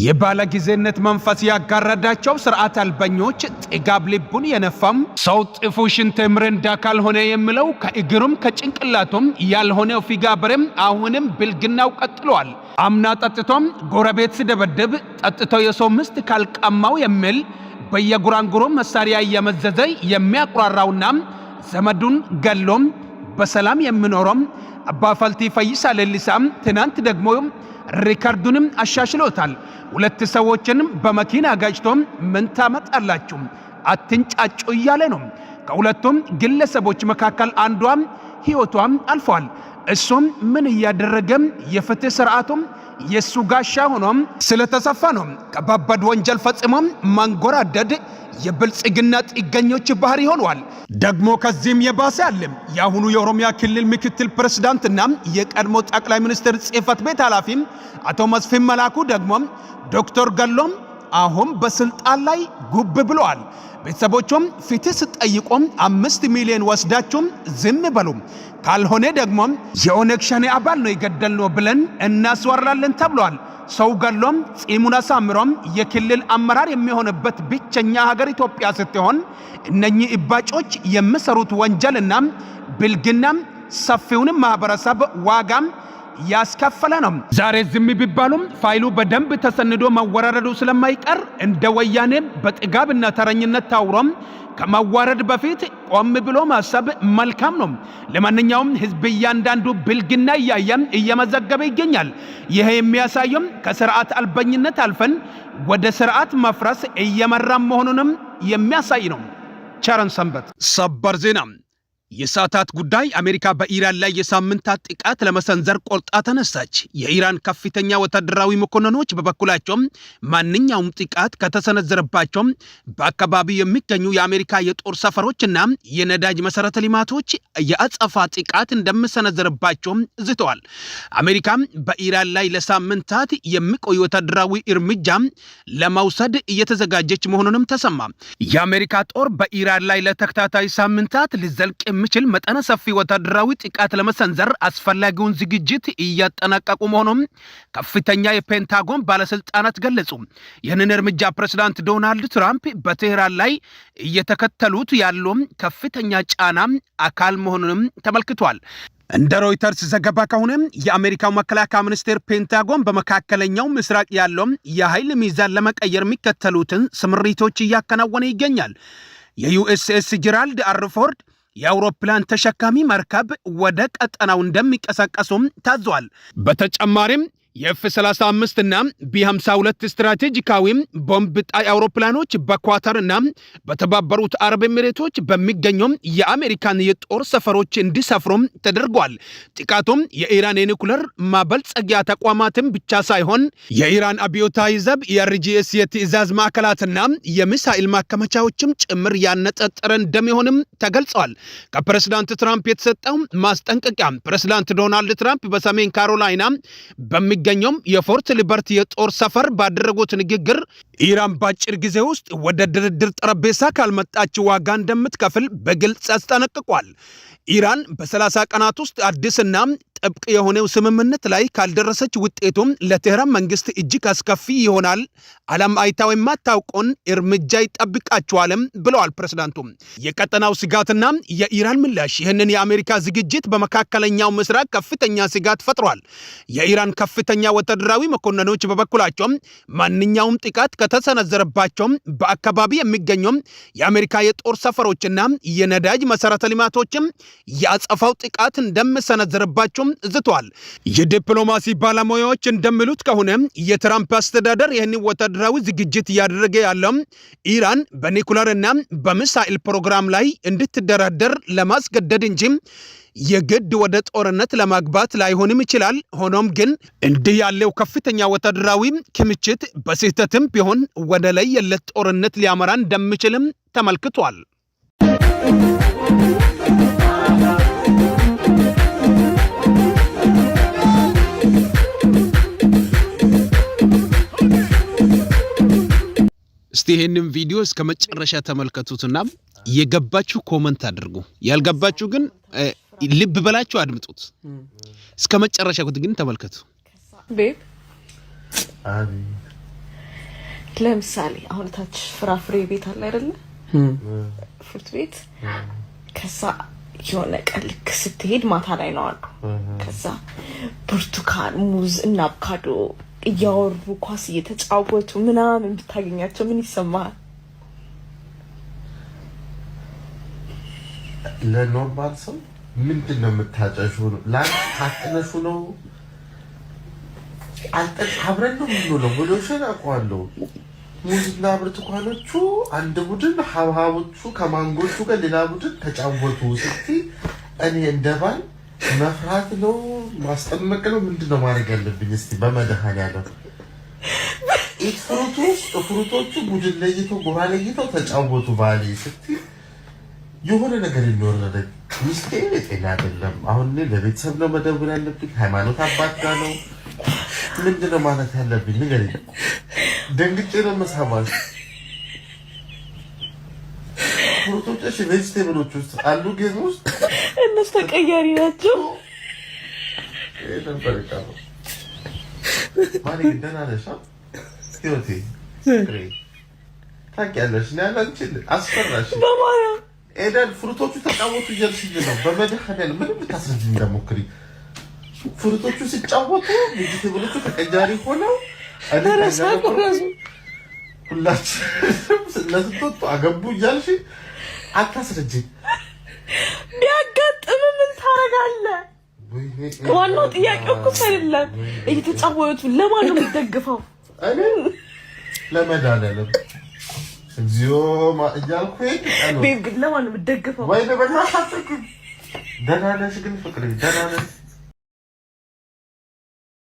የባለጊዜነት መንፈስ ያጋረዳቸው ስርዓት አልበኞች ጥጋብ ልቡን የነፋም ሰው ጥፉ ሽንት ምርንዳ ካልሆነ የሚለው ከእግሩም ከጭንቅላቱም ያልሆነው ፊጋ በረም አሁንም ብልግናው ቀጥሏል። አምና ጠጥቶም ጎረቤት ሲደበደብ ጠጥቶ የሰው ምስት ካልቀማው የሚል በየጉራንጉሩ መሳሪያ እየመዘዘ የሚያቁራራውና ዘመዱን ገሎም በሰላም የሚኖረው አባ ፈልቲ ፈይሳ ሌሊሳም ትናንት ደግሞ ሪካርዱንም አሻሽሎታል። ሁለት ሰዎችንም በመኪና ጋጭቶም ምን ታመጣላችሁ አትንጫጩ እያለ ነው። ከሁለቱም ግለሰቦች መካከል አንዷም ህይወቷም አልፏል። እሱም ምን ያደረገም የፍትህ ስርዓቱም የሱ ጋሻ ሆኖም ስለተሰፋ ነው። ከባባድ ወንጀል ፈጽሞም ማንጎራደድ የብልጽግና ጥገኞች ባህሪ ሆኗል። ደግሞ ከዚህም የባሰ አለ። የአሁኑ የኦሮሚያ ክልል ምክትል ፕሬዝዳንትና የቀድሞ ጠቅላይ ሚኒስትር ጽህፈት ቤት ኃላፊ አቶ መስፍን መላኩ ደግሞ ዶክተር ገሎም አሁን በስልጣን ላይ ጉብ ብለዋል። ቤተሰቦቹም ፍትህ ሲጠይቁም 5 ሚሊዮን ወስዳችሁም ዝም በሉ ካልሆነ ደግሞ የኦነግ ሸኔ አባል ነው የገደልነው ብለን እናስወራለን ተብሏል። ሰው ገሎም ጺሙን አሳምሮም የክልል አመራር የሚሆንበት ብቸኛ ሀገር ኢትዮጵያ ስትሆን እነኚህ እባጮች የሚሰሩት ወንጀልና ብልግናም ሰፊውን ማህበረሰብ ዋጋም ያስከፈለ ነው። ዛሬ ዝም ቢባሉም ፋይሉ በደንብ ተሰንዶ መወራረዱ ስለማይቀር እንደ ወያኔ በጥጋብና ተረኝነት ታውሮም ከመዋረድ በፊት ቆም ብሎ ማሰብ መልካም ነው። ለማንኛውም ህዝብ እያንዳንዱ ብልግና እያየም እየመዘገበ ይገኛል። ይሄ የሚያሳየው ከስርዓት አልበኝነት አልፈን ወደ ስርዓት መፍረስ እየመራን መሆኑንም የሚያሳይ ነው። ቸርን ሰንበት። ሰበር ዜና። የሰዓታት ጉዳይ አሜሪካ በኢራን ላይ የሳምንታት ጥቃት ለመሰንዘር ቆርጣ ተነሳች። የኢራን ከፍተኛ ወታደራዊ መኮንኖች በበኩላቸው ማንኛውም ጥቃት ከተሰነዘረባቸው በአካባቢው የሚገኙ የአሜሪካ የጦር ሰፈሮችና የነዳጅ መሰረተ ልማቶች የአጸፋ ጥቃት እንደሚሰነዘርባቸው ዝተዋል። አሜሪካ በኢራን ላይ ለሳምንታት የሚቆይ ወታደራዊ እርምጃ ለመውሰድ እየተዘጋጀች መሆኑንም ተሰማ። የአሜሪካ ጦር በኢራን ላይ ለተከታታይ ሳምንታት ሊዘልቅ የሚችል መጠነ ሰፊ ወታደራዊ ጥቃት ለመሰንዘር አስፈላጊውን ዝግጅት እያጠናቀቁ መሆኑን ከፍተኛ የፔንታጎን ባለስልጣናት ገለጹ። ይህንን እርምጃ ፕሬዝዳንት ዶናልድ ትራምፕ በቴህራን ላይ እየተከተሉት ያለው ከፍተኛ ጫና አካል መሆኑንም ተመልክቷል። እንደ ሮይተርስ ዘገባ ከሆነ የአሜሪካው መከላከያ ሚኒስቴር ፔንታጎን በመካከለኛው ምስራቅ ያለው የኃይል ሚዛን ለመቀየር የሚከተሉትን ስምሪቶች እያከናወነ ይገኛል። የዩኤስኤስ ጀራልድ አር ፎርድ የአውሮፕላን ተሸካሚ መርከብ ወደ ቀጠናው እንደሚቀሳቀሱም ታዟል። በተጨማሪም የኤፍ-35 እና ቢ-52 ስትራቴጂካዊ ቦምብ ጣይ አውሮፕላኖች በኳታርና በተባበሩት አረብ ኤሚሬቶች በሚገኙ የአሜሪካን የጦር ሰፈሮች እንዲሰፍሩም ተደርጓል። ጥቃቱም የኢራን የኒኩለር ማበልጸጊያ ተቋማትን ብቻ ሳይሆን የኢራን አብዮታዊ ዘብ የአርጂኤስ የትዕዛዝ ማዕከላትና የሚሳኤል ማከማቻዎችም ጭምር ያነጣጠረ እንደሚሆንም ተገልጿል። ከፕሬዝዳንት ትራምፕ የተሰጠው ማስጠንቀቂያ ፕሬዝዳንት ዶናልድ ትራምፕ በሰሜን ካሮላይና ገኘም የፎርት ሊበርቲ የጦር ሰፈር ባደረጉት ንግግር ኢራን ባጭር ጊዜ ውስጥ ወደ ድርድር ጠረጴዛ ካልመጣች ዋጋ እንደምትከፍል በግልጽ አስጠነቅቋል። ኢራን በ30 ቀናት ውስጥ አዲስና ጥብቅ የሆነው ስምምነት ላይ ካልደረሰች ውጤቱም ለቴህራን መንግስት እጅግ አስከፊ ይሆናል፣ ዓለም አይታው የማታውቀውን እርምጃ ይጠብቃቸዋልም ብለዋል ፕሬዝዳንቱ። የቀጠናው ስጋትና የኢራን ምላሽ ይህንን የአሜሪካ ዝግጅት በመካከለኛው ምስራቅ ከፍተኛ ስጋት ፈጥሯል። የኢራን ከፍተኛ ወታደራዊ መኮንኖች በበኩላቸው ማንኛውም ጥቃት ከተሰነዘረባቸው በአካባቢ የሚገኙ የአሜሪካ የጦር ሰፈሮችና የነዳጅ መሰረተ ልማቶችም ያጸፋው ጥቃት እንደሚሰነዘርባቸው ዝቷል። የዲፕሎማሲ ባለሙያዎች እንደሚሉት ከሆነ የትራምፕ አስተዳደር ይህን ወታደራዊ ዝግጅት እያደረገ ያለው ኢራን በኒኩለርና በሚሳኤል ፕሮግራም ላይ እንድትደራደር ለማስገደድ እንጂ የግድ ወደ ጦርነት ለማግባት ላይሆንም ይችላል። ሆኖም ግን እንዲህ ያለው ከፍተኛ ወታደራዊ ክምችት በስህተትም ቢሆን ወደ ለየለት ጦርነት ሊያመራ እንደሚችልም ተመልክቷል። እስቲ ይሄንን ቪዲዮ እስከ መጨረሻ ተመልከቱትና የገባችሁ ኮሜንት አድርጉ። ያልገባችሁ ግን ልብ በላችሁ አድምጡት። እስከ መጨረሻ ግን ተመልከቱ። ቤብ ለምሳሌ አሁን ታች ፍራፍሬ ቤት አለ አይደለ ፍሩት ቤት ከዛ የሆነ ቀን ልክ ስትሄድ ማታ ላይ ነው አሉ ከዛ ብርቱካን ሙዝ እና አቮካዶ እያወሩ ኳስ እየተጫወቱ ምናምን ብታገኛቸው ምን ይሰማሃል? ለኖርማል ሰው ምንድነው የምታጨሽው ነው ታጥነሹ ነው አንተን አብረን ነው የምንውለው ብሎሽን አውቀዋለሁ ሙዝና ብርቱካኖቹ አንድ ቡድን ሀብሀቦቹ ከማንጎቹ ጋር ሌላ ቡድን ተጫወቱ ስትይ እኔ እንደባል መፍራት ነው ማስጠመቅ ነው ምንድነው ማድረግ ያለብኝ እስቲ በመድኃኒዓለም ፍሩቶቹ ቡድን ለይተው ጎራ ለይተው ተጫወቱ ባሌ ስትይ የሆነ ነገር ይኖርናል ሚስቴ ጤና አይደለም አሁን ለቤተሰብ ነው መደወል ያለብኝ ሃይማኖት አባት ጋር ነው ምንድነው ማለት ያለብኝ ንገሪኝ ደንግጬ ነው መሳባል ፍሩቶች ቬጅቴብሎች ውስጥ አሉ ጌም ውስጥ እነሱ ተቀያሪ ናቸው ተንፈረቃሉ ማሪ ደህና ነሽ ህይወቴ ታውቂያለሽ እኔ አንቺን አስፈራሽ በማርያም ኤደን ፍሩቶቹ ተጫወቱ እያልሽኝ ነው በመድኃኒዓለም ምንም ልታስረጅኝ እንዳትሞክሪ ፍሩቶቹ ሲጫወቱ ቬጅቴብሎቹ ተቀያሪ ሆነው ሁላችንም ስለስቶት አገቡ እያልሽ አታስረጅኝ ቢያጋጥም ምን ታረጋለህ? ዋናው ጥያቄው እኮ አይደለም እየተጫወቱ ለማን ነው የሚደግፈው? እኔ ለመድኃኒዓለም እግዚኦ እያልኩኝ ቤት ግን ለማን ነው የሚደግፈው? ወይ ለበናታችሁ ደህና ነሽ ግን ፍቅሬ ደህና ነሽ